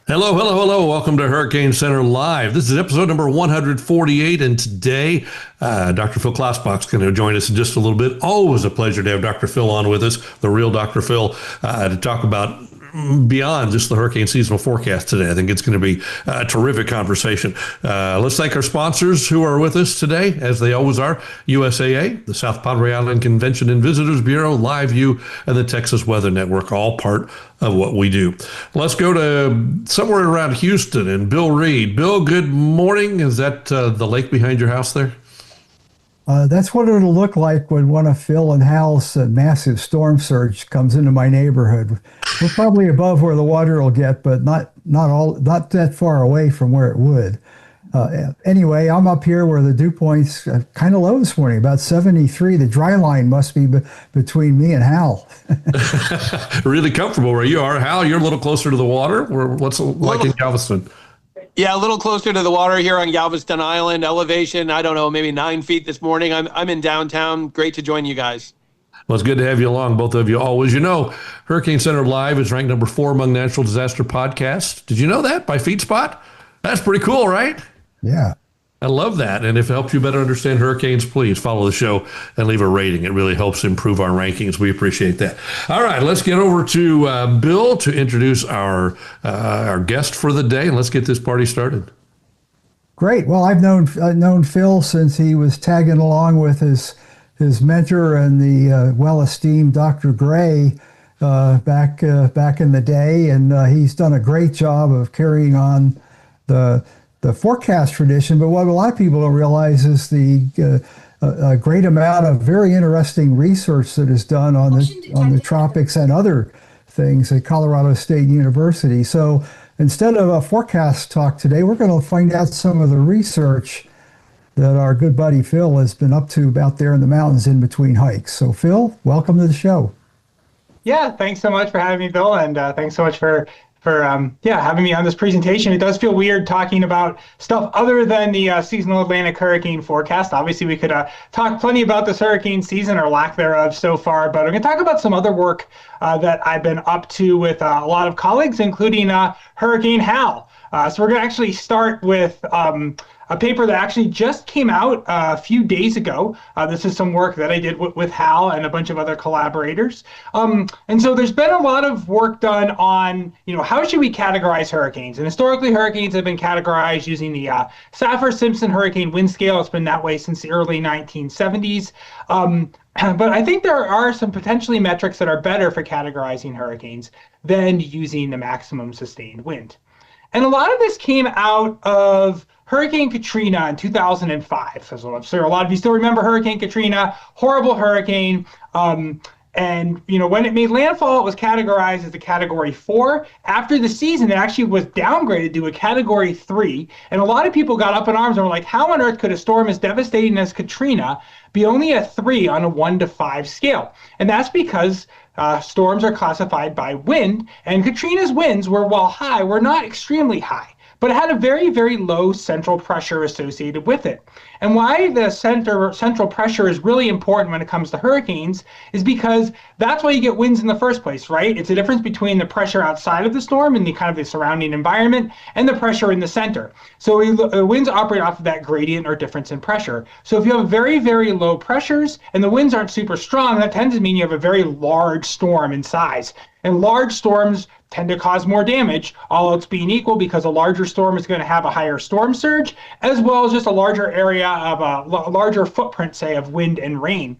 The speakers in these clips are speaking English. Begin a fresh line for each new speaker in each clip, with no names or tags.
Hello, hello, hello. Welcome to Hurricane Center Live. This is episode number 148, and today Dr. Phil Klotzbach is going to join us in just a little bit. Always a pleasure to have Dr. Phil on with us, the real Dr. Phil, to talk about beyond just the hurricane seasonal forecast today. I think it's going to be a terrific conversation. Let's thank our sponsors who are with us today, as they always are: USAA, the South Padre Island Convention and Visitors Bureau, LiveView, and the Texas Weather Network, all part of what we do. Let's go to somewhere around Houston and Bill Reed. Bill, good morning. Is that the lake behind your house there?
That's what it'll look like when one of Phil and Hal's massive storm surge comes into my neighborhood. We're probably above where the water will get, but not that far away from where it would. Anyway, I'm up here where the dew point's kind of low this morning, about 73. The dry line must be between me and Hal.
Really comfortable where you are. Hal, you're a little closer to the water. What's it like in Galveston?
Yeah, a little closer to the water here on Galveston Island. Elevation, I don't know, maybe 9 feet this morning. I'm in downtown. Great to join you guys.
Well, it's good to have you along, both of you. Always, Hurricane Center Live is ranked number 4 among natural disaster podcasts. Did you know that by FeedSpot? That's pretty cool, right?
Yeah.
I love that. And if it helps you better understand hurricanes, please follow the show and leave a rating. It really helps improve our rankings. We appreciate that. All right, let's get over to Bill to introduce our guest for the day, and let's get this party started.
Great. Well, I've known Phil since he was tagging along with his mentor and the well-esteemed Dr. Gray back in the day, and he's done a great job of carrying on the forecast tradition. But what a lot of people don't realize is the a great amount of very interesting research that is done on the tropics and other things at Colorado State University. So instead of a forecast talk today, we're going to find out some of the research that our good buddy Phil has been up to out there in the mountains in between hikes. So Phil, welcome to the show.
Yeah, thanks so much for having me, Bill, and thanks so much for having me on this presentation. It does feel weird talking about stuff other than the seasonal Atlantic hurricane forecast. Obviously, we could talk plenty about this hurricane season or lack thereof so far, but I'm going to talk about some other work that I've been up to with a lot of colleagues, including Hurricane Hal. So we're going to actually start with a paper that actually just came out a few days ago. This is some work that I did with Hal and a bunch of other collaborators. And so there's been a lot of work done on, how should we categorize hurricanes? And historically, hurricanes have been categorized using the Saffir-Simpson hurricane wind scale. It's been that way since the early 1970s. But I think there are some potentially metrics that are better for categorizing hurricanes than using the maximum sustained wind. And a lot of this came out of Hurricane Katrina in 2005. So I'm sure a lot of you still remember Hurricane Katrina, horrible hurricane. And when it made landfall, it was categorized as a Category 4. After the season, it actually was downgraded to a Category 3. And a lot of people got up in arms and were like, how on earth could a storm as devastating as Katrina be only a 3 on a 1 to 5 scale? And that's because storms are classified by wind, and Katrina's winds were, while high, were not extremely high, but it had a very, very low central pressure associated with it. And why the central pressure is really important when it comes to hurricanes is because that's why you get winds in the first place, right? It's a difference between the pressure outside of the storm and the kind of the surrounding environment and the pressure in the center. So winds operate off of that gradient or difference in pressure. So if you have very, very low pressures and the winds aren't super strong, that tends to mean you have a very large storm in size. And large storms tend to cause more damage, all else being equal, because a larger storm is going to have a higher storm surge, as well as just a larger area of a larger footprint, say, of wind and rain.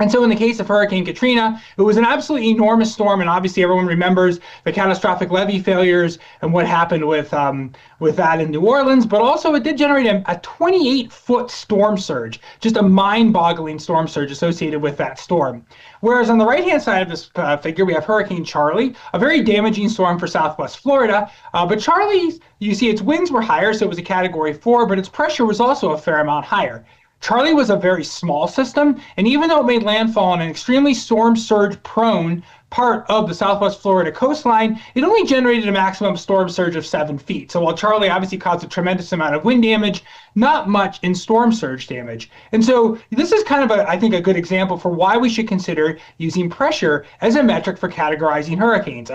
And so in the case of Hurricane Katrina, it was an absolutely enormous storm, and obviously everyone remembers the catastrophic levee failures and what happened with that in New Orleans, but also it did generate a 28-foot storm surge, just a mind-boggling storm surge associated with that storm. Whereas on the right-hand side of this figure, we have Hurricane Charlie, a very damaging storm for Southwest Florida, but Charlie, you see its winds were higher, so it was a Category 4, but its pressure was also a fair amount higher. Charlie was a very small system, and even though it made landfall on an extremely storm surge prone part of the Southwest Florida coastline, it only generated a maximum storm surge of 7 feet. So while Charley obviously caused a tremendous amount of wind damage, not much in storm surge damage. And so this is kind of, I think, a good example for why we should consider using pressure as a metric for categorizing hurricanes.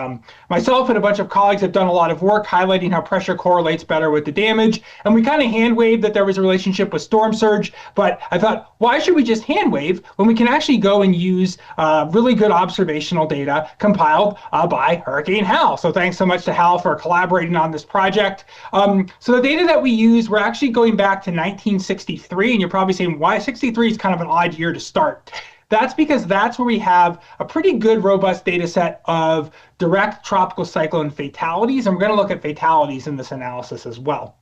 Myself and a bunch of colleagues have done a lot of work highlighting how pressure correlates better with the damage. And we kind of hand waved that there was a relationship with storm surge, but I thought, why should we just hand wave when we can actually go and use really good observational data compiled by Hurricane Hal? So thanks so much to Hal for collaborating on this project. So the data that we use, we're actually going back to 1963, and you're probably saying, why 63 is kind of an odd year to start. That's because that's where we have a pretty good, robust data set of direct tropical cyclone fatalities, and we're going to look at fatalities in this analysis as well.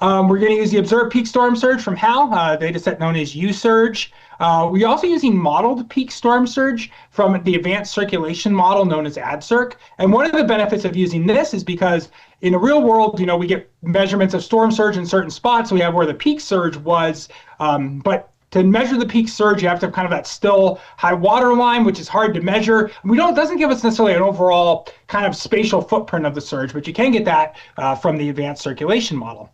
We're going to use the observed peak storm surge from HAL, a data set known as USurge. We're also using modeled peak storm surge from the advanced circulation model known as ADCIRC. And one of the benefits of using this is because in the real world, we get measurements of storm surge in certain spots. So we have where the peak surge was, but to measure the peak surge, you have to have kind of that still high water line, which is hard to measure. It doesn't give us necessarily an overall kind of spatial footprint of the surge, but you can get that from the advanced circulation model.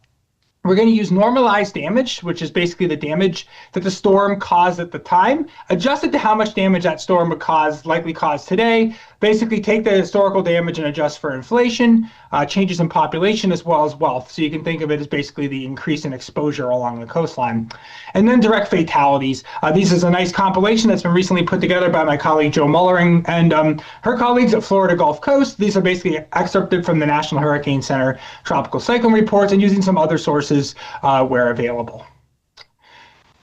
We're going to use normalized damage, which is basically the damage that the storm caused at the time, adjusted to how much damage that storm would likely cause today. Basically take the historical damage and adjust for inflation, changes in population, as well as wealth. So you can think of it as basically the increase in exposure along the coastline. And then direct fatalities. This is a nice compilation that's been recently put together by my colleague Jo Mullering and her colleagues at Florida Gulf Coast. These are basically excerpted from the National Hurricane Center tropical cyclone reports and using some other sources where available.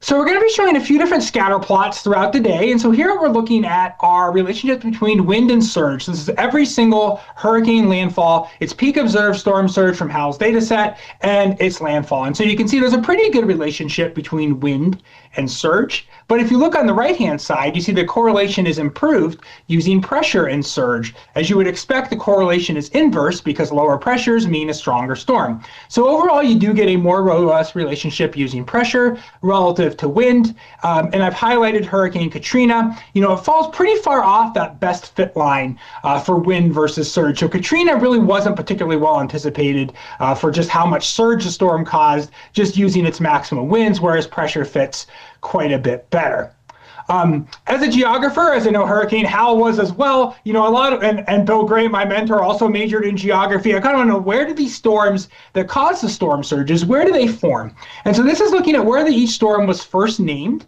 So we're going to be showing a few different scatter plots throughout the day. And so here we're looking at our relationship between wind and surge. This is every single hurricane landfall, its peak observed storm surge from HAL's data set, and its landfall. And so you can see there's a pretty good relationship between wind and surge. But if you look on the right-hand side, you see the correlation is improved using pressure and surge. As you would expect, the correlation is inverse because lower pressures mean a stronger storm. So overall, you do get a more robust relationship using pressure relative to wind. And I've highlighted Hurricane Katrina. It falls pretty far off that best fit line for wind versus surge. So Katrina really wasn't particularly well anticipated for just how much surge the storm caused, just using its maximum winds, whereas pressure fits quite a bit better. As a geographer, as I know Hurricane Hal was as well, a lot of, and Bill Gray, my mentor, also majored in geography. I kind of want to know, where do these storms that cause the storm surges, where do they form? And so this is looking at where each storm was first named.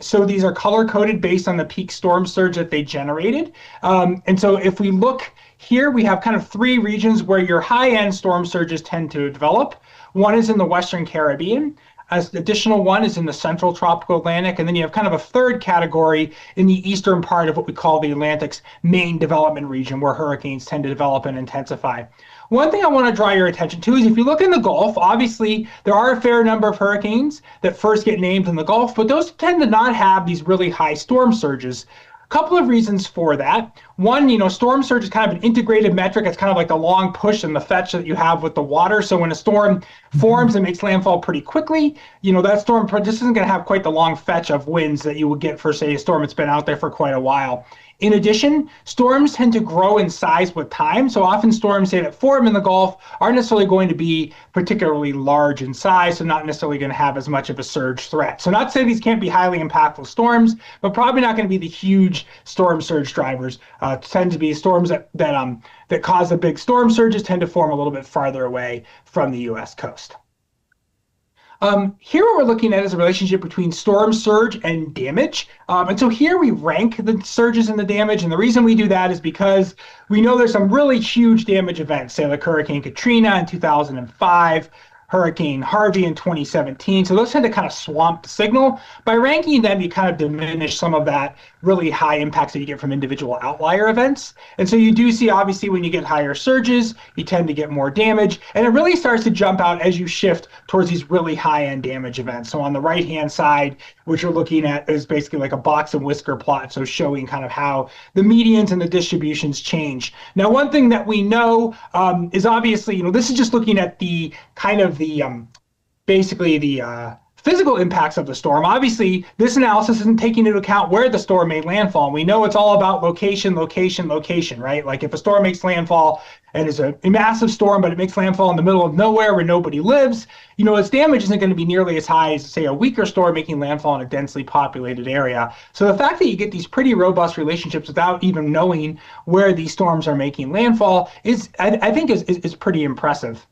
So these are color-coded based on the peak storm surge that they generated. And so if we look here, we have kind of three regions where your high-end storm surges tend to develop. One is in the Western Caribbean. As the additional one is in the central tropical Atlantic, and then you have kind of a third category in the eastern part of what we call the Atlantic's main development region, where hurricanes tend to develop and intensify. One thing I want to draw your attention to is if you look in the Gulf, obviously there are a fair number of hurricanes that first get named in the Gulf, but those tend to not have these really high storm surges. Couple of reasons for that. One, storm surge is kind of an integrated metric. It's kind of like the long push and the fetch that you have with the water. So when a storm forms and makes landfall pretty quickly, that storm just isn't going to have quite the long fetch of winds that you would get for, say, a storm that's been out there for quite a while. In addition, storms tend to grow in size with time. So often storms, say, that form in the Gulf aren't necessarily going to be particularly large in size, so not necessarily going to have as much of a surge threat. So not to say these can't be highly impactful storms, but probably not going to be the huge storm surge drivers. Tend to be storms that cause the big storm surges tend to form a little bit farther away from the U.S. coast. Here what we're looking at is a relationship between storm surge and damage. And so here we rank the surges and the damage. And the reason we do that is because we know there's some really huge damage events, say like Hurricane Katrina in 2005, Hurricane Harvey in 2017. So those tend to kind of swamp the signal. By ranking them, you kind of diminish some of that really high impacts that you get from individual outlier events. And so you do see, obviously, when you get higher surges, you tend to get more damage. And it really starts to jump out as you shift towards these really high-end damage events. So on the right-hand side, what you're looking at is basically like a box and whisker plot, so showing kind of how the medians and the distributions change. Now, one thing that we know is obviously, this is just looking at the kind of the basically the physical impacts of the storm. Obviously, this analysis isn't taking into account where the storm made landfall. And we know it's all about location, location, location, right? Like if a storm makes landfall and is a massive storm, but it makes landfall in the middle of nowhere where nobody lives, its damage isn't going to be nearly as high as, say, a weaker storm making landfall in a densely populated area. So the fact that you get these pretty robust relationships without even knowing where these storms are making landfall is, I think, is pretty impressive.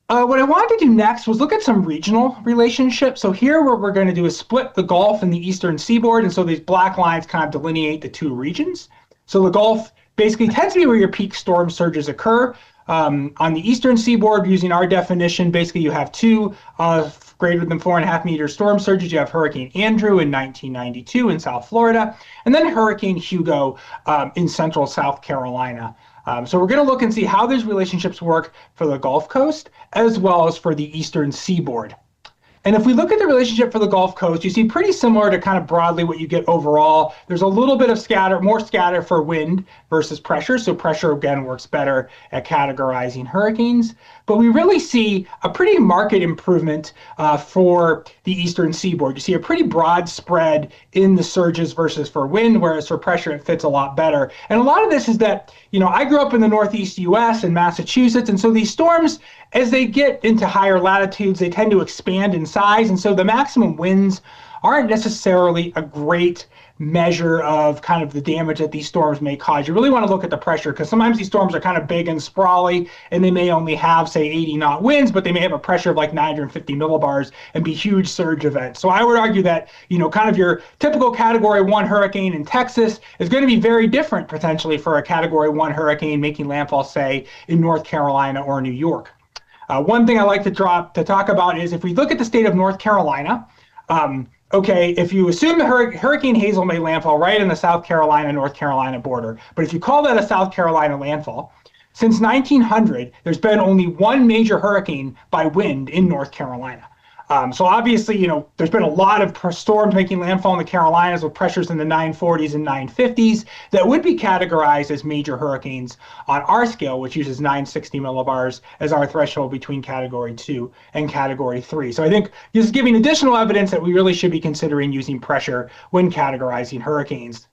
What I wanted to do next was look at some regional relationships. So here what we're going to do is split the Gulf and the eastern seaboard. And so these black lines kind of delineate the two regions. So the Gulf basically tends to be where your peak storm surges occur. On the eastern seaboard, using our definition, basically you have two greater than 4.5 meter storm surges. You have Hurricane Andrew in 1992 in South Florida, and then Hurricane Hugo in central South Carolina. So we're going to look and see how these relationships work for the Gulf Coast as well as for the eastern seaboard. And if we look at the relationship for the Gulf Coast, you see pretty similar to kind of broadly what you get overall. There's a little bit of more scatter for wind versus pressure. So pressure, again, works better at categorizing hurricanes. But we really see a pretty marked improvement for the eastern seaboard. You see a pretty broad spread in the surges versus for wind, whereas for pressure, it fits a lot better. And a lot of this is that, I grew up in the Northeast US and Massachusetts, and so these storms, as they get into higher latitudes, they tend to expand in size. And so the maximum winds aren't necessarily a great measure of kind of the damage that these storms may cause. You really want to look at the pressure, because sometimes these storms are kind of big and sprawly, and they may only have, say, 80 knot winds, but they may have a pressure of like 950 millibars and be huge surge events. So I would argue that, kind of your typical Category 1 hurricane in Texas is going to be very different potentially for a Category 1 hurricane making landfall, say, in North Carolina or New York. One thing I like to talk about is if we look at the state of North Carolina, okay, if you assume the Hurricane Hazel made landfall right in the South Carolina-North Carolina border, but if you call that a South Carolina landfall, since 1900, there's been only one major hurricane by wind in North Carolina. So obviously, there's been a lot of storms making landfall in the Carolinas with pressures in the 940s and 950s that would be categorized as major hurricanes on our scale, which uses 960 millibars as our threshold between Category 2 and Category 3. So I think this is giving additional evidence that we really should be considering using pressure when categorizing hurricanes.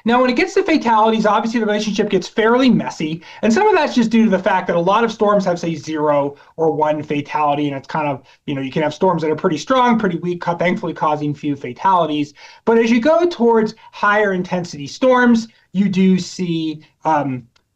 Now, when it gets to fatalities, obviously the relationship gets fairly messy, and some of that's just due to the fact that a lot of storms have, say, 0 or 1 fatality, and it's kind of, you can have storms that are pretty strong, pretty weak, thankfully causing few fatalities. But as you go towards higher intensity storms, you do see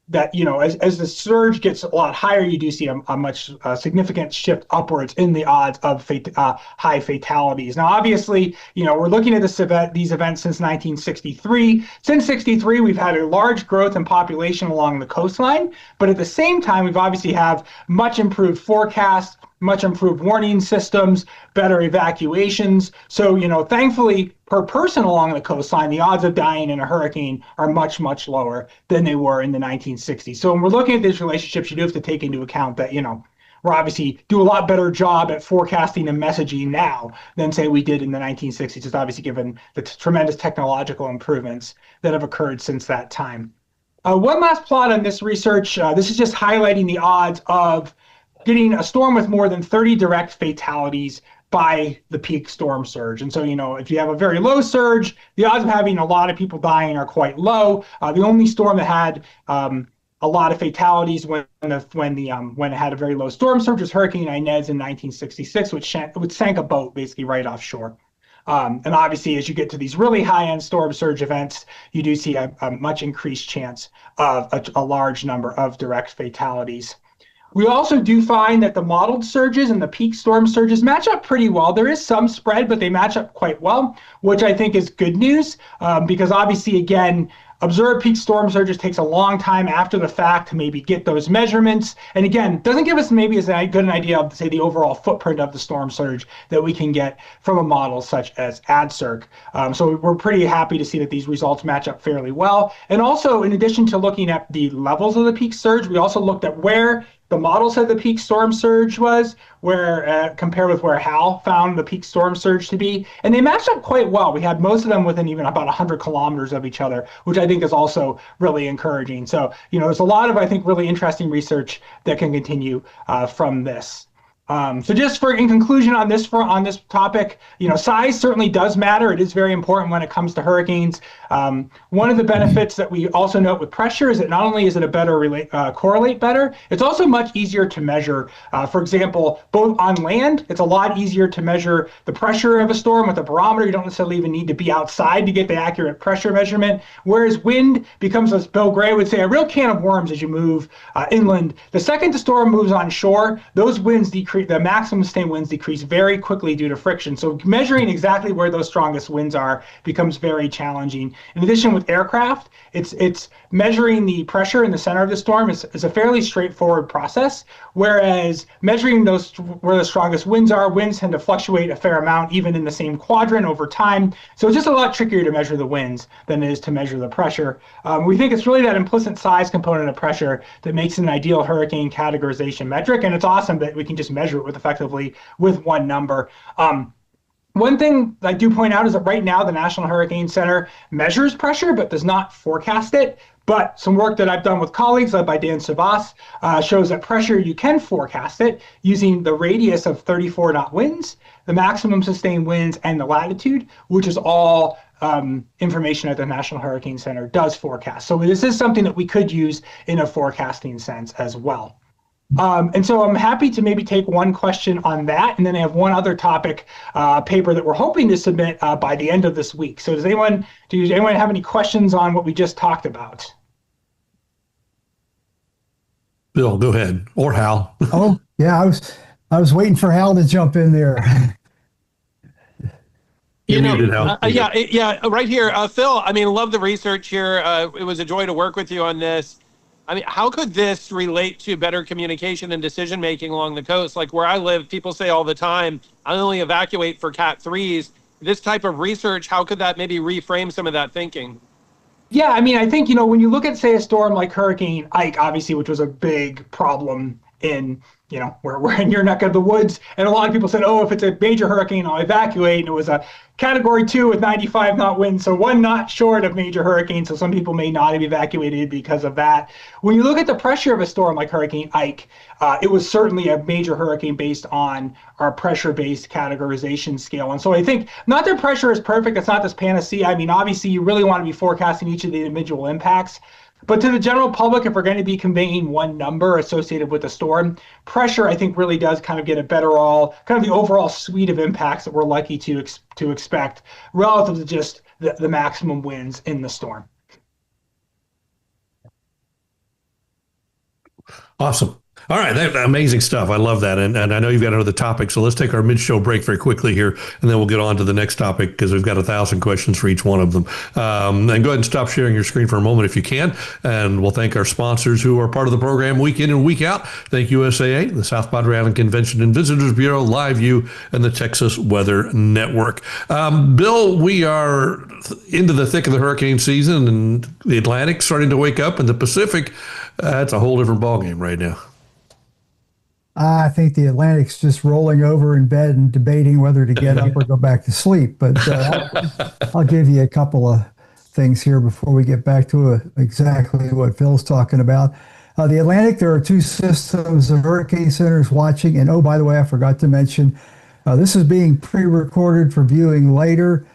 that, as the surge gets a lot higher, you do see a much significant shift upwards in the odds of high fatalities. Now, obviously, we're looking at these events since 1963. Since 63, we've had a large growth in population along the coastline, but at the same time, we've obviously have much improved forecasts, much improved warning systems, better evacuations. So, thankfully, per person along the coastline, the odds of dying in a hurricane are much, much lower than they were in the 1960s. So when we're looking at these relationships, you do have to take into account that, we're obviously do a lot better job at forecasting and messaging now than, say, we did in the 1960s, just obviously given the tremendous technological improvements that have occurred since that time. One last plot on this research. This is just highlighting the odds of getting a storm with more than 30 direct fatalities by the peak storm surge. And so, if you have a very low surge, the odds of having a lot of people dying are quite low. The only storm that had a lot of fatalities when it had a very low storm surge was Hurricane Inez in 1966, which sank a boat basically right offshore. And obviously, as you get to these really high-end storm surge events, you do see a much increased chance of a large number of direct fatalities. We also do find that the modeled surges and the peak storm surges match up pretty well. There is some spread, but they match up quite well, which I think is good news because obviously, again, observed peak storm surges takes a long time after the fact to maybe get those measurements. And again, doesn't give us maybe as good an idea of, say, the overall footprint of the storm surge that we can get from a model such as AdCirc. So we're pretty happy to see that these results match up fairly well. And also, in addition to looking at the levels of the peak surge, we also looked at where the model said the peak storm surge was, where compared with where HAL found the peak storm surge to be, and they matched up quite well. We had most of them within even about 100 kilometers of each other, which I think is also really encouraging. So, there's a lot of, I think, really interesting research that can continue from this. So just in conclusion on this topic, size certainly does matter. It is very important when it comes to hurricanes. One of the benefits that we also note with pressure is that not only is it a better correlate better, it's also much easier to measure. For example, both on land, it's a lot easier to measure the pressure of a storm with a barometer. You don't necessarily even need to be outside to get the accurate pressure measurement. Whereas wind becomes, as Bill Gray would say, a real can of worms as you move inland. The second the storm moves on shore, those winds decrease. The maximum sustained winds decrease very quickly due to friction. So measuring exactly where those strongest winds are becomes very challenging. In addition, with aircraft, it's measuring the pressure in the center of the storm is a fairly straightforward process. Whereas measuring where the strongest winds are, winds tend to fluctuate a fair amount, even in the same quadrant over time. So it's just a lot trickier to measure the winds than it is to measure the pressure. We think it's really that implicit size component of pressure that makes it an ideal hurricane categorization metric. And it's awesome that we can just measure it effectively with one number. One thing I do point out is that right now the National Hurricane Center measures pressure but does not forecast it. But some work that I've done with colleagues led by Dan Savas shows that pressure, you can forecast it using the radius of 34 knot winds, the maximum sustained winds, and the latitude, which is all information that the National Hurricane Center does forecast. So this is something that we could use in a forecasting sense as well. And so I'm happy to maybe take one question on that, and then I have one other topic paper that we're hoping to submit by the end of this week. So does anyone have any questions on what we just talked about?
Bill, go ahead, or Hal.
Oh, yeah, I was waiting for Hal to jump in there.
Yeah, right here. Phil, I mean, love the research here. It was a joy to work with you on this. I mean, how could this relate to better communication and decision-making along the coast? Like where I live, people say all the time, I only evacuate for Cat 3s. This type of research, how could that maybe reframe some of that thinking?
Yeah, I mean, I think, when you look at, say, a storm like Hurricane Ike, obviously, which was a big problem in, we're in your neck of the woods. And a lot of people said, oh, if it's a major hurricane, I'll evacuate. And it was a Category 2 with 95 knot winds, so one knot short of major hurricane. So some people may not have evacuated because of that. When you look at the pressure of a storm like Hurricane Ike, it was certainly a major hurricane based on our pressure-based categorization scale. And so I think not that pressure is perfect. It's not this panacea. I mean, obviously, you really want to be forecasting each of the individual impacts. But to the general public, if we're going to be conveying one number associated with a storm, pressure, I think, really does kind of get a better kind of the overall suite of impacts that we're likely to expect relative to just the maximum winds in the storm.
Awesome. All right, amazing stuff. I love that. And I know you've got another topic, so let's take our mid-show break very quickly here, and then we'll get on to the next topic because we've got 1,000 questions for each one of them. And go ahead and stop sharing your screen for a moment if you can, and we'll thank our sponsors who are part of the program week in and week out. Thank USAA, the South Padre Island Convention and Visitors Bureau, Live View, and the Texas Weather Network. Bill, we are into the thick of the hurricane season, and the Atlantic starting to wake up, and the Pacific, it's a whole different ballgame right now.
I think the Atlantic's just rolling over in bed and debating whether to get up or go back to sleep. But I'll give you a couple of things here before we get back to exactly what Phil's talking about. The Atlantic, there are two systems of hurricane centers watching. And oh, by the way, I forgot to mention, this is being pre-recorded for viewing later.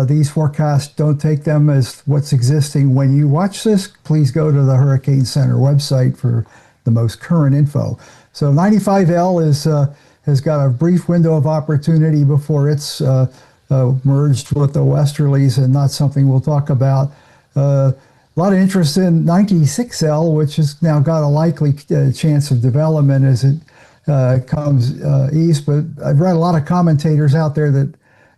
These forecasts, don't take them as what's existing. When you watch this, please go to the Hurricane Center website for the most current info. So 95L has got a brief window of opportunity before it's merged with the westerlies, and not something we'll talk about. A lot of interest in 96L, which has now got a likely chance of development as it comes east. But I've read a lot of commentators out there that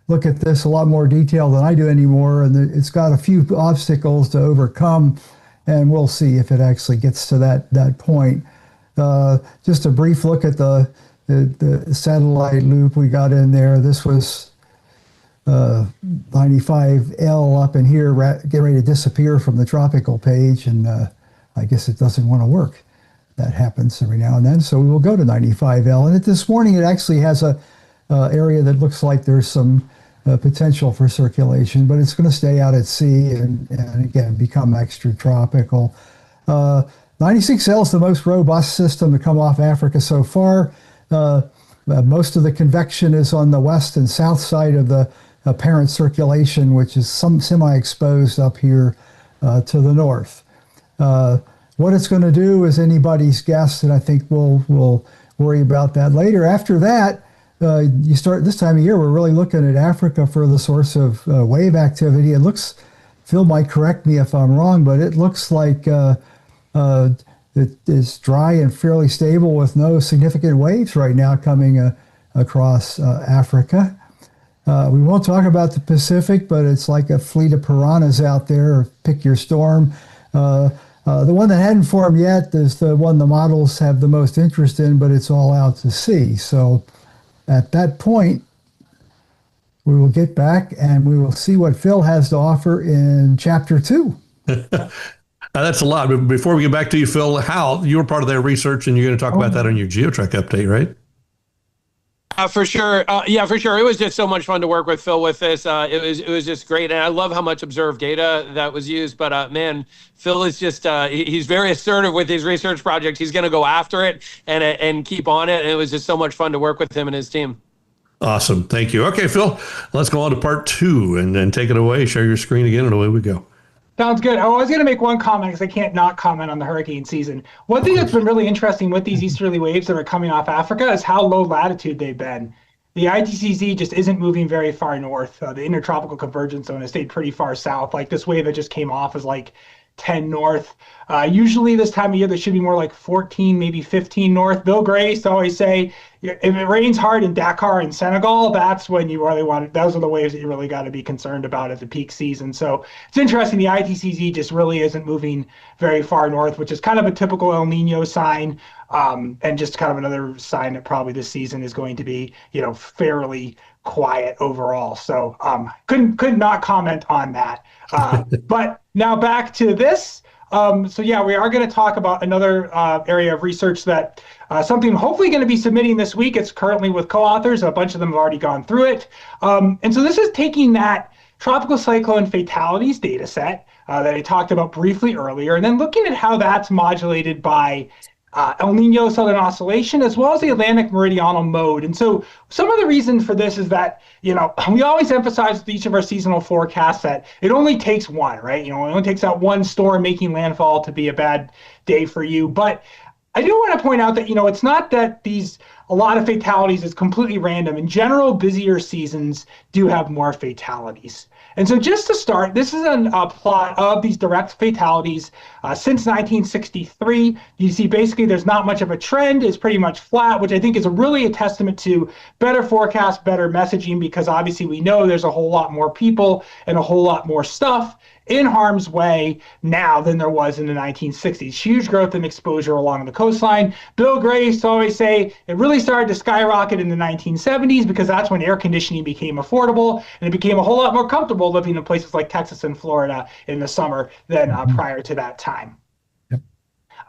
look at this a lot more detail than I do anymore, and it's got a few obstacles to overcome, and we'll see if it actually gets to that point. Just a brief look at the satellite loop we got in there. This was 95L up in here, getting ready to disappear from the tropical page, and I guess it doesn't want to work. That happens every now and then, so we will go to 95L. And this morning, it actually has a area that looks like there's some potential for circulation, but it's going to stay out at sea and again become extratropical. 96L is the most robust system to come off Africa so far. most of the convection is on the west and south side of the apparent circulation, which is semi-exposed up here to the north. What it's going to do is anybody's guess, and I think we'll worry about that later. After that, you start this time of year, we're really looking at Africa for the source of wave activity. It looks, Phil might correct me if I'm wrong, but it looks like it is dry and fairly stable with no significant waves right now coming across Africa. We won't talk about the Pacific, but it's like a fleet of piranhas out there. Pick your storm. The one that hadn't formed yet is the one the models have the most interest in, but it's all out to sea. So at that point, we will get back and we will see what Phil has to offer in Chapter 2.
That's a lot. But before we get back to you, Phil, Hal, you were part of that research, and you're going to talk about that on your GeoTrek update, right?
For sure. Yeah, for sure. It was just so much fun to work with Phil with this. It was just great. And I love how much observed data that was used. But man, Phil is just, he's very assertive with his research projects. He's going to go after it and keep on it. And it was just so much fun to work with him and his team.
Awesome. Thank you. Okay, Phil, let's go on to part 2 and then take it away. Share your screen again and away we go.
Sounds good. I was going to make one comment because I can't not comment on the hurricane season. One thing that's been really interesting with these easterly waves that are coming off Africa is how low latitude they've been. The ITCZ just isn't moving very far north. The intertropical convergence zone has stayed pretty far south. Like this wave that just came off is like 10 north. Usually this time of year, there should be more like 14, maybe 15 north. Bill Gray used to always say, if it rains hard in Dakar and Senegal, that's when you really want it. Those are the waves that you really got to be concerned about at the peak season. So it's interesting. The ITCZ just really isn't moving very far north, which is kind of a typical El Nino sign. And just kind of another sign that probably this season is going to be, fairly quiet overall. So couldn't not comment on that. But now back to this. So yeah, we are going to talk about another area of research that something hopefully going to be submitting this week. It's currently with co-authors. A bunch of them have already gone through it. And so this is taking that tropical cyclone fatalities data set that I talked about briefly earlier, and then looking at how that's modulated by El Nino Southern Oscillation, as well as the Atlantic Meridional Mode. And so some of the reason for this is that, we always emphasize with each of our seasonal forecasts that it only takes one, right? It only takes that one storm making landfall to be a bad day for you. But I do want to point out that, it's not that a lot of fatalities is completely random. In general, busier seasons do have more fatalities. And so just to start, this is a plot of these direct fatalities since 1963. You see basically there's not much of a trend. It's pretty much flat, which I think is really a testament to better forecast, better messaging, because obviously we know there's a whole lot more people and a whole lot more stuff in harm's way now than there was in the 1960s. Huge growth in exposure along the coastline. Bill Gray used to always say it really started to skyrocket in the 1970s because that's when air conditioning became affordable and it became a whole lot more comfortable living in places like Texas and Florida in the summer than prior to that time.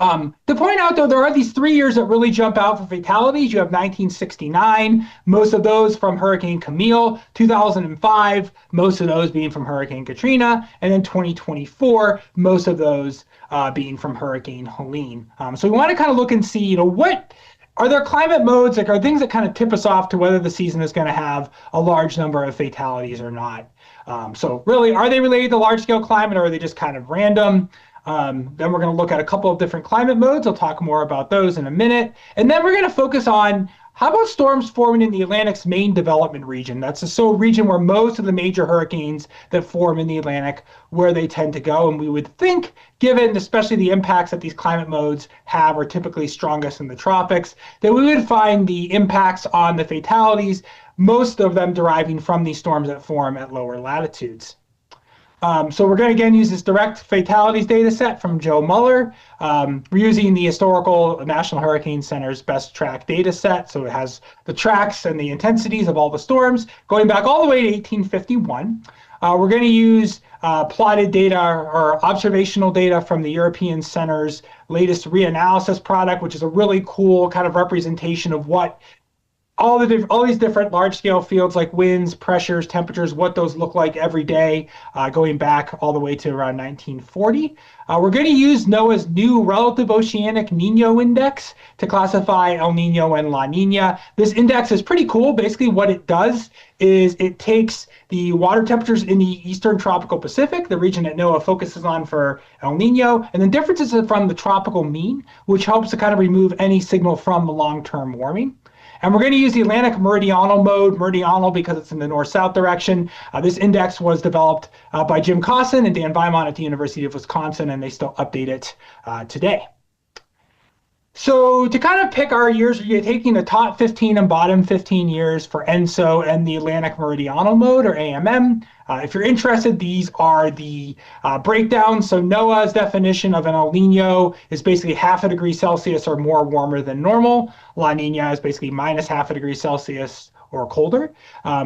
To point out, though, there are these 3 years that really jump out for fatalities. You have 1969, most of those from Hurricane Camille, 2005, most of those being from Hurricane Katrina, and then 2024, most of those being from Hurricane Helene. So we want to kind of look and see, what are there climate modes, are things that kind of tip us off to whether the season is going to have a large number of fatalities or not? So really, are they related to large-scale climate, or are they just kind of random? Then we're going to look at a couple of different climate modes. I'll talk more about those in a minute. And then we're going to focus on how about storms forming in the Atlantic's main development region. That's the region where most of the major hurricanes that form in the Atlantic, where they tend to go. And we would think, given especially the impacts that these climate modes have are typically strongest in the tropics, that we would find the impacts on the fatalities, most of them deriving from these storms that form at lower latitudes. So we're going to again use this direct fatalities data set from Joe Muller. We're using the historical National Hurricane Center's best track data set. So it has the tracks and the intensities of all the storms going back all the way to 1851. We're going to use plotted data or observational data from the European Center's latest reanalysis product, which is a really cool kind of representation of what all these different large-scale fields like winds, pressures, temperatures, what those look like every day, going back all the way to around 1940. We're going to use NOAA's new Relative Oceanic Nino Index to classify El Nino and La Nina. This index is pretty cool. Basically, what it does is it takes the water temperatures in the eastern tropical Pacific, the region that NOAA focuses on for El Nino, and then differences from the tropical mean, which helps to kind of remove any signal from long-term warming. And we're going to use the Atlantic meridional mode, meridional because it's in the north-south direction. This index was developed by Jim Cosson and Dan Weimont at the University of Wisconsin, and they still update it today. So to kind of pick our years, you're taking the top 15 and bottom 15 years for ENSO and the Atlantic meridional mode, or AMM. If you're interested, these are the breakdowns. So NOAA's definition of an El Nino is basically half a degree Celsius or more warmer than normal. La Nina is basically minus half a degree Celsius or colder.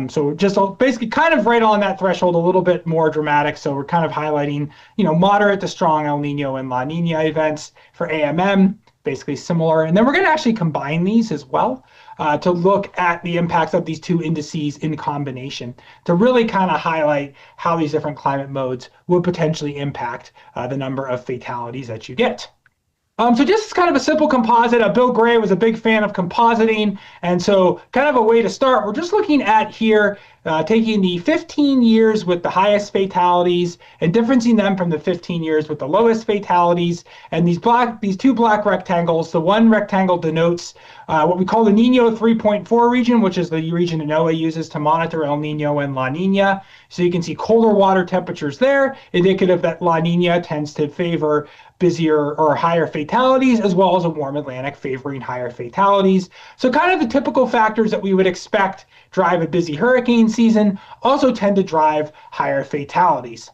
So just basically kind of right on that threshold, a little bit more dramatic. So we're kind of highlighting, moderate to strong El Nino and La Nina events for AMM, basically similar. And then we're going to actually combine these as well to look at the impacts of these two indices in combination to really kind of highlight how these different climate modes would potentially impact the number of fatalities that you get. So just kind of a simple composite. Bill Gray was a big fan of compositing. And so kind of a way to start, we're just looking at here, taking the 15 years with the highest fatalities and differencing them from the 15 years with the lowest fatalities. And these two black rectangles, the one rectangle denotes what we call the Nino 3.4 region, which is the region that NOAA uses to monitor El Nino and La Nina. So you can see colder water temperatures there, indicative that La Nina tends to favor busier or higher fatalities, as well as a warm Atlantic favoring higher fatalities. So kind of the typical factors that we would expect drive a busy hurricane season also tend to drive higher fatalities.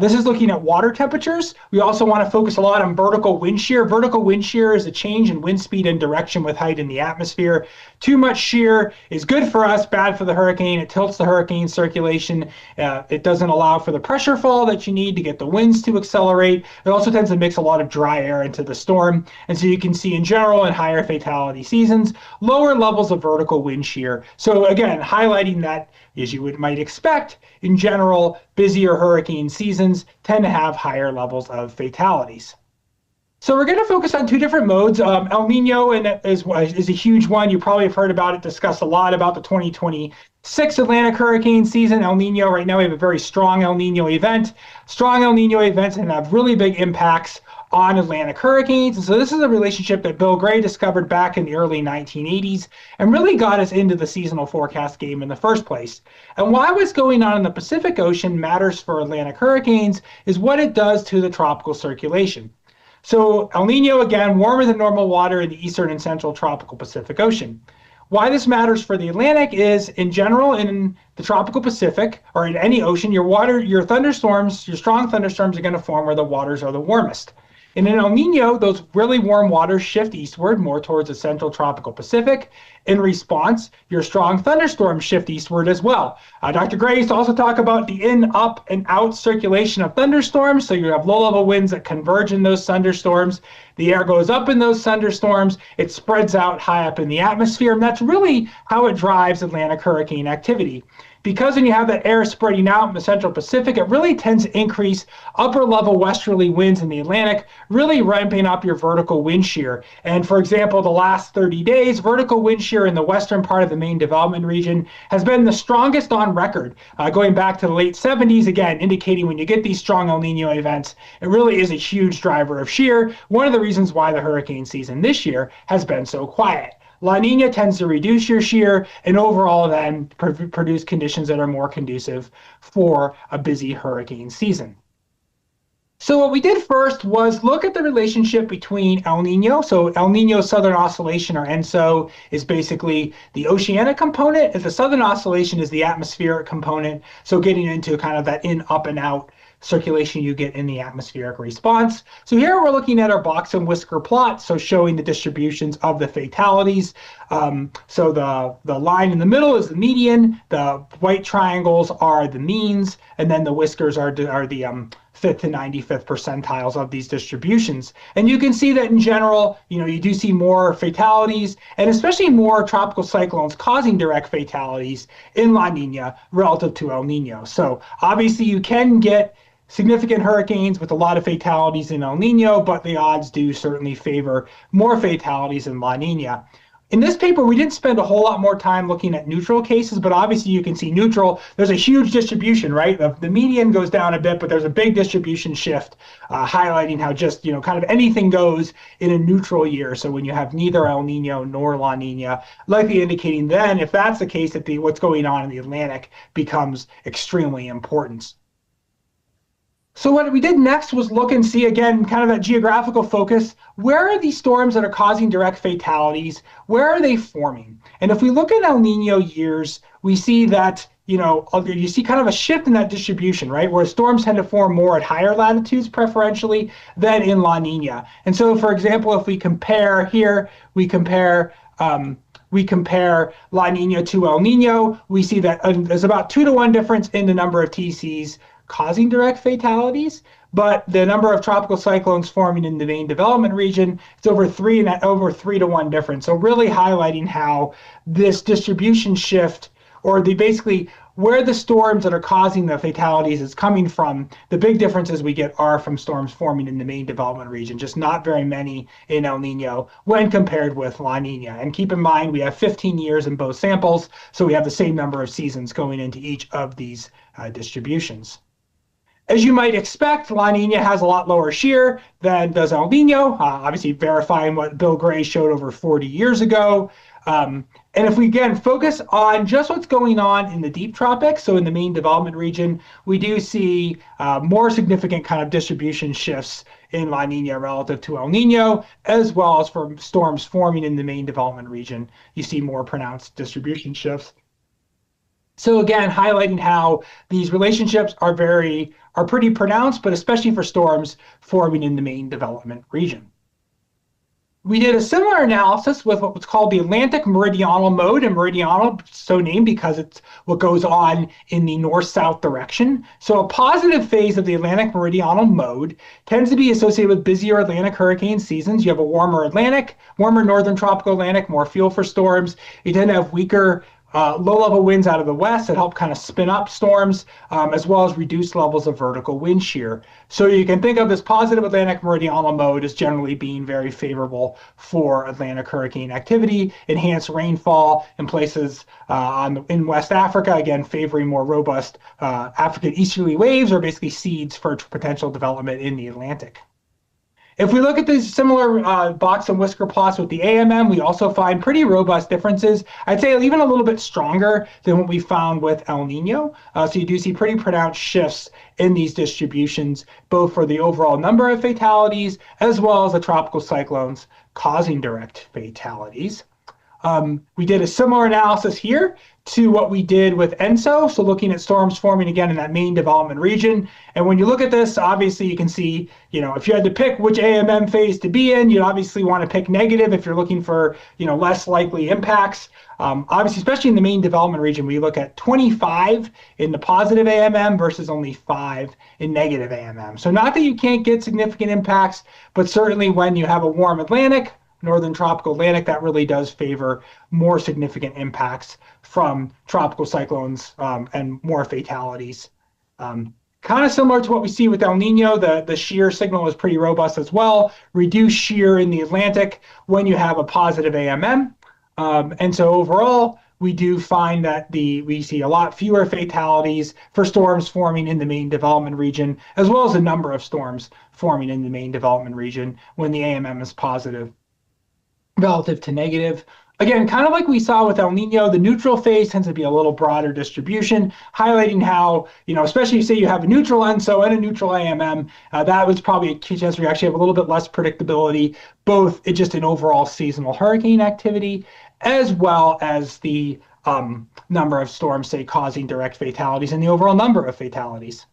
This is looking at water temperatures. We also want to focus a lot on vertical wind shear. Vertical wind shear is a change in wind speed and direction with height in the atmosphere. Too much shear is good for us, bad for the hurricane. It tilts the hurricane circulation. It doesn't allow for the pressure fall that you need to get the winds to accelerate. It also tends to mix a lot of dry air into the storm. And so you can see in general in higher fatality seasons, lower levels of vertical wind shear. So again, highlighting that, as you might expect, in general, busier hurricane seasons tend to have higher levels of fatalities. So we're going to focus on two different modes. El Nino is a huge one. You probably have heard about it, discussed a lot about the 2026 Atlantic hurricane season. El Nino, right now we have a very strong El Nino event. Strong El Nino events can have really big impacts on Atlantic hurricanes. And so this is a relationship that Bill Gray discovered back in the early 1980s and really got us into the seasonal forecast game in the first place. And why what's going on in the Pacific Ocean matters for Atlantic hurricanes is what it does to the tropical circulation. So El Nino, again, warmer than normal water in the eastern and central tropical Pacific Ocean. Why this matters for the Atlantic is, in general, in the tropical Pacific or in any ocean, your thunderstorms, your strong thunderstorms are going to form where the waters are the warmest. And in El Nino, those really warm waters shift eastward more towards the central tropical Pacific. In response, your strong thunderstorms shift eastward as well. Dr. Gray used to also talk about the in, up, and out circulation of thunderstorms. So you have low-level winds that converge in those thunderstorms. The air goes up in those thunderstorms. It spreads out high up in the atmosphere. And that's really how it drives Atlantic hurricane activity. Because when you have that air spreading out in the central Pacific, it really tends to increase upper level westerly winds in the Atlantic, really ramping up your vertical wind shear. And for example, the last 30 days, vertical wind shear in the western part of the main development region has been the strongest on record, going back to the late 70s, again, indicating when you get these strong El Nino events, it really is a huge driver of shear. One of the reasons why the hurricane season this year has been so quiet. La Nina tends to reduce your shear and overall then produce conditions that are more conducive for a busy hurricane season. So what we did first was look at the relationship between El Nino. So El Nino Southern Oscillation, or ENSO, is basically the oceanic component, and the Southern Oscillation is the atmospheric component. So getting into kind of that in, up, and out circulation you get in the atmospheric response. So here we're looking at our box and whisker plot, so showing the distributions of the fatalities. So the line in the middle is the median, the white triangles are the means, and then the whiskers are the 95th to 95th percentiles of these distributions. And you can see that in general, you do see more fatalities and especially more tropical cyclones causing direct fatalities in La Nina relative to El Nino. So obviously you can get significant hurricanes with a lot of fatalities in El Nino, but the odds do certainly favor more fatalities in La Nina. In this paper, we didn't spend a whole lot more time looking at neutral cases, but obviously you can see neutral, there's a huge distribution, right? The median goes down a bit, but there's a big distribution shift, highlighting how just, kind of anything goes in a neutral year. So when you have neither El Nino nor La Nina, likely indicating then, if that's the case, that what's going on in the Atlantic becomes extremely important. So what we did next was look and see, again, kind of that geographical focus. Where are these storms that are causing direct fatalities? Where are they forming? And if we look at El Nino years, we see that, you see kind of a shift in that distribution, right? Where storms tend to form more at higher latitudes preferentially than in La Nina. And so, for example, if we compare here, we compare La Nina to El Nino, we see that there's about 2-to-1 difference in the number of TCs causing direct fatalities, but the number of tropical cyclones forming in the main development region is over 3-to-1 difference. So really highlighting how this distribution shift, or basically where the storms that are causing the fatalities is coming from, the big differences we get are from storms forming in the main development region, just not very many in El Nino when compared with La Nina. And keep in mind, we have 15 years in both samples, so we have the same number of seasons going into each of these distributions. As you might expect, La Nina has a lot lower shear than does El Nino, obviously verifying what Bill Gray showed over 40 years ago. And if we, again, focus on just what's going on in the deep tropics, so in the main development region, we do see more significant kind of distribution shifts in La Nina relative to El Nino, as well as for storms forming in the main development region. You see more pronounced distribution shifts. So again, highlighting how these relationships are pretty pronounced, but especially for storms forming in the main development region. We did a similar analysis with what's called the Atlantic meridional mode, and meridional so named because it's what goes on in the north-south direction. So a positive phase of the Atlantic meridional mode tends to be associated with busier Atlantic hurricane seasons. You have a warmer northern tropical Atlantic, more fuel for storms. You tend to have weaker low-level winds out of the west that help kind of spin up storms, as well as reduced levels of vertical wind shear. So you can think of this positive Atlantic meridional mode as generally being very favorable for Atlantic hurricane activity, enhanced rainfall in places in West Africa, again, favoring more robust African easterly waves, or basically seeds for potential development in the Atlantic. If we look at these similar box and whisker plots with the AMM, we also find pretty robust differences. I'd say even a little bit stronger than what we found with El Nino. So you do see pretty pronounced shifts in these distributions, both for the overall number of fatalities, as well as the tropical cyclones causing direct fatalities. We did a similar analysis here to what we did with ENSO, so looking at storms forming again in that main development region. And when you look at this, obviously you can see, if you had to pick which AMM phase to be in, you'd obviously want to pick negative if you're looking for, less likely impacts. Obviously, especially in the main development region, we look at 25 in the positive AMM versus only 5 in negative AMM. So not that you can't get significant impacts, but certainly when you have a warm Atlantic, northern tropical Atlantic, that really does favor more significant impacts from tropical cyclones and more fatalities. Kind of similar to what we see with El Nino, the shear signal is pretty robust as well. Reduced shear in the Atlantic when you have a positive AMM. And so overall, we do find that we see a lot fewer fatalities for storms forming in the main development region, as well as a number of storms forming in the main development region when the AMM is positive relative to negative. Again, kind of like we saw with El Nino, the neutral phase tends to be a little broader distribution, highlighting how, especially say you have a neutral ENSO and a neutral AMM, that was probably a key chance where you actually have a little bit less predictability, both just in overall seasonal hurricane activity, as well as the number of storms, say, causing direct fatalities and the overall number of fatalities.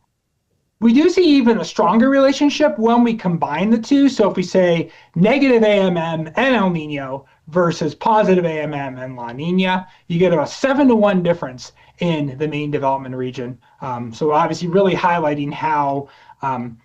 We do see even a stronger relationship when we combine the two. So if we say negative AMM and El Nino versus positive AMM and La Nina, you get a 7-to-1 difference in the main development region. So obviously really highlighting how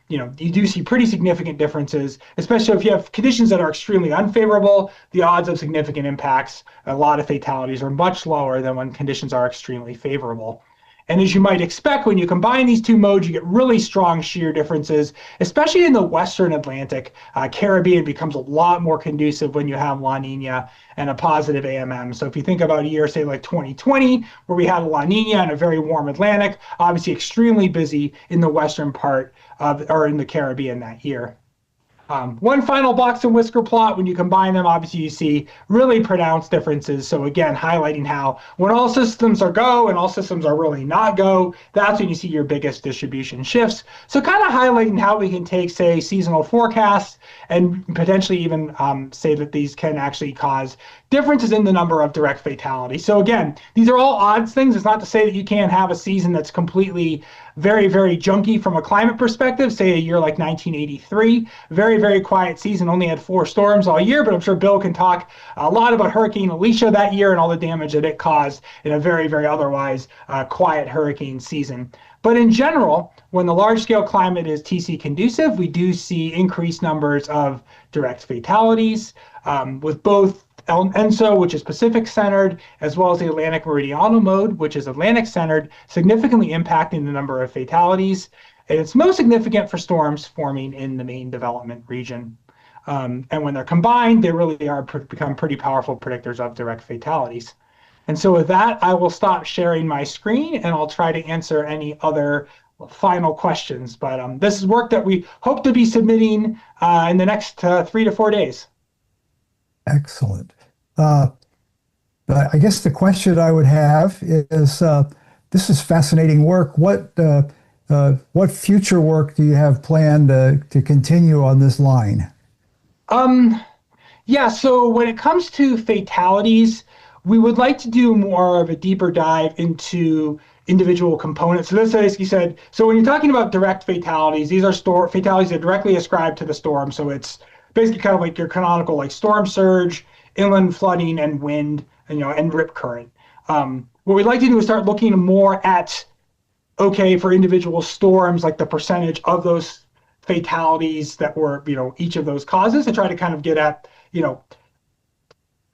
you do see pretty significant differences, especially if you have conditions that are extremely unfavorable. The odds of significant impacts, a lot of fatalities, are much lower than when conditions are extremely favorable. And as you might expect, when you combine these two modes, you get really strong shear differences, especially in the Western Atlantic. Caribbean becomes a lot more conducive when you have La Nina and a positive AMM. So if you think about a year, say like 2020, where we had a La Nina and a very warm Atlantic, obviously extremely busy in the western part or in the Caribbean that year. One final box and whisker plot, when you combine them, obviously you see really pronounced differences. So again, highlighting how when all systems are go and all systems are really not go, that's when you see your biggest distribution shifts. So kind of highlighting how we can take, say, seasonal forecasts and potentially even say that these can actually cause differences in the number of direct fatalities. So again, these are all odds things. It's not to say that you can't have a season that's completely very, very junky from a climate perspective, say a year like 1983, very quiet season, only had 4 storms all year, but I'm sure Bill can talk a lot about Hurricane Alicia that year and all the damage that it caused in a very otherwise quiet hurricane season. But in general, when the large-scale climate is TC conducive, we do see increased numbers of direct fatalities with both ENSO, which is Pacific-centered, as well as the Atlantic Meridional mode, which is Atlantic-centered, significantly impacting the number of fatalities. And it's most significant for storms forming in the main development region. And when they're combined, they really are become pretty powerful predictors of direct fatalities. And so with that, I will stop sharing my screen and I'll try to answer any other final questions. But this is work that we hope to be submitting in the next 3 to 4 days.
Excellent. But I guess the question I would have is, this is fascinating work. What future work do you have planned to continue on this line?
Yeah, so when it comes to fatalities, we would like to do more of a deeper dive into individual components. So this basically said, so when you're talking about direct fatalities, these are fatalities that are directly ascribed to the storm. So it's basically kind of like your canonical like storm surge, inland flooding, and wind, and rip current. What we'd like to do is start looking more at, okay, for individual storms, like the percentage of those fatalities that were, each of those causes, to try to kind of get at,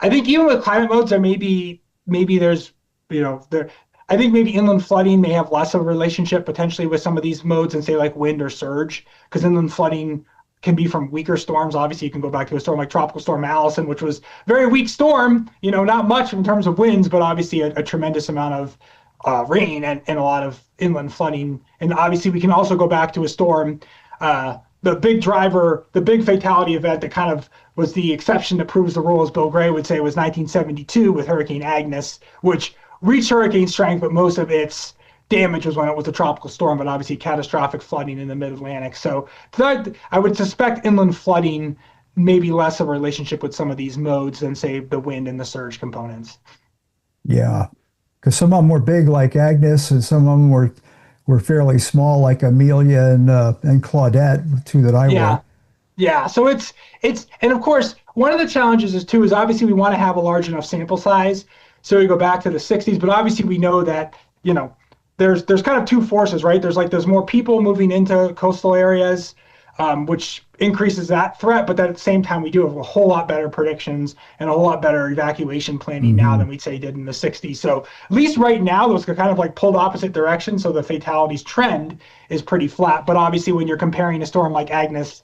I think even with climate modes, there maybe there's, I think maybe inland flooding may have less of a relationship potentially with some of these modes than say like wind or surge, because inland flooding can be from weaker storms. Obviously, you can go back to a storm like Tropical Storm Allison, which was a very weak storm, not much in terms of winds, but obviously a tremendous amount of rain and a lot of inland flooding. And obviously, we can also go back to a storm, the big driver, the big fatality event that kind of was the exception that proves the rule, as Bill Gray would say, was 1972 with Hurricane Agnes, which reached hurricane strength, but most of its damage was when it was a tropical storm, but obviously catastrophic flooding in the mid-Atlantic. So I would suspect inland flooding may be less of a relationship with some of these modes than, say, the wind and the surge components.
Yeah, because some of them were big like Agnes, and some of them were fairly small like Amelia and Claudette, two that I wrote.
Yeah, so it's and of course, one of the challenges is obviously we want to have a large enough sample size. So we go back to the 60s, but obviously we know that, there's kind of two forces, right? There's more people moving into coastal areas, which increases that threat, but then at the same time, we do have a whole lot better predictions and a whole lot better evacuation planning now than we'd say did in the 60s. So at least right now, those are kind of like pulled opposite directions. So the fatalities trend is pretty flat. But obviously, when you're comparing a storm like Agnes,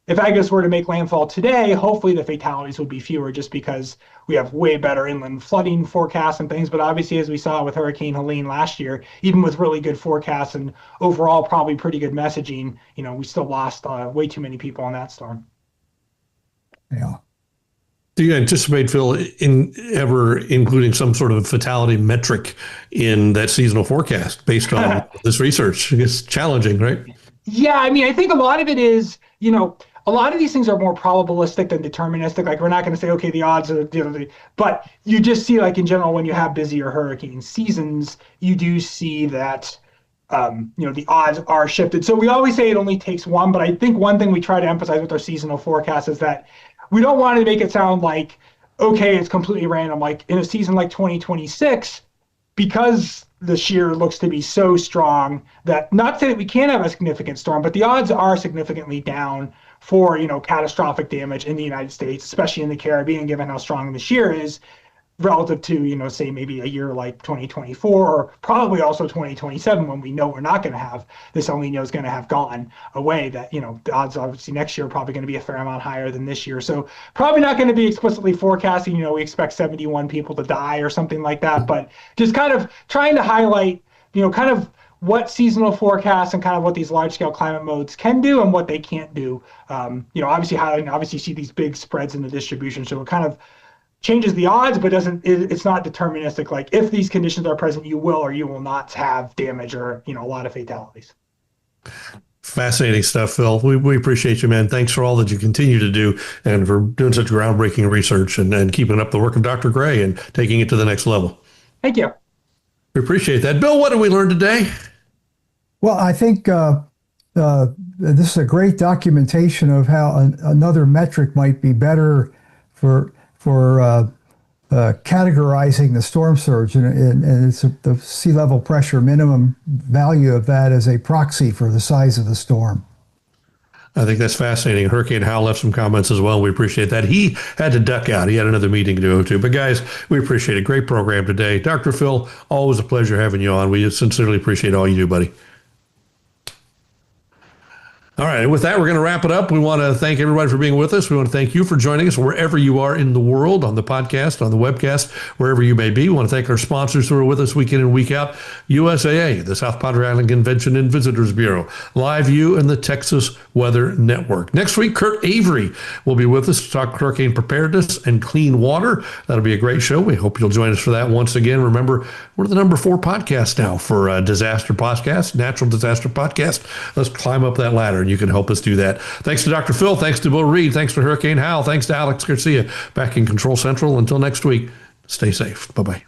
if Agnes were to make landfall today, hopefully the fatalities would be fewer just because we have way better inland flooding forecasts and things. But obviously, as we saw with Hurricane Helene last year, even with really good forecasts and overall probably pretty good messaging, we still lost way too many people on that storm.
Yeah.
Do you anticipate, Phil, ever including some sort of fatality metric in that seasonal forecast based on this research? It's challenging, right?
Yeah, I think a lot of it is, a lot of these things are more probabilistic than deterministic. Like we're not going to say, okay, the odds are, but you just see like in general, when you have busier hurricane seasons, you do see that, the odds are shifted. So we always say it only takes one, but I think one thing we try to emphasize with our seasonal forecast is that we don't want to make it sound like, okay, it's completely random. Like in a season like 2026, because the shear looks to be so strong that, not to say that we can't have a significant storm, but the odds are significantly down for, catastrophic damage in the United States, especially in the Caribbean, given how strong the shear is relative to, say maybe a year like 2024, or probably also 2027, when we know we're not going to have this El Nino is going to have gone away. That, the odds obviously next year are probably going to be a fair amount higher than this year. So probably not going to be explicitly forecasting, we expect 71 people to die or something like that, but just kind of trying to highlight, kind of what seasonal forecasts and kind of what these large scale climate modes can do and what they can't do. Obviously you see these big spreads in the distribution. So it kind of changes the odds, but it's not deterministic. Like if these conditions are present, you will or you will not have damage or, a lot of fatalities.
Fascinating stuff, Phil. We appreciate you, man. Thanks for all that you continue to do and for doing such groundbreaking research and keeping up the work of Dr. Gray and taking it to the next level.
Thank you.
We appreciate that. Bill, what did we learn today?
Well, I think this is a great documentation of how another metric might be better for categorizing the storm surge, and it's the sea level pressure minimum value of that as a proxy for the size of the storm.
I think that's fascinating. Hurricane Hal left some comments as well. We appreciate that. He had to duck out. He had another meeting to go to. But guys, we appreciate it. Great program today. Dr. Phil, always a pleasure having you on. We sincerely appreciate all you do, buddy. All right. With that, we're going to wrap it up. We want to thank everybody for being with us. We want to thank you for joining us wherever you are in the world, on the podcast, on the webcast, wherever you may be. We want to thank our sponsors who are with us week in and week out. USAA, the South Padre Island Convention and Visitors Bureau, Live View, and the Texas Weather Network. Next week, Kurt Avery will be with us to talk hurricane preparedness and clean water. That'll be a great show. We hope you'll join us for that once again. Remember, we're the number 4 podcast now for disaster podcast, natural disaster podcast. Let's climb up that ladder. You can help us do that. Thanks to Dr. Phil. Thanks to Bill Reed. Thanks to Hurricane Hal. Thanks to Alex Garcia back in Control Central. Until next week, stay safe. Bye-bye.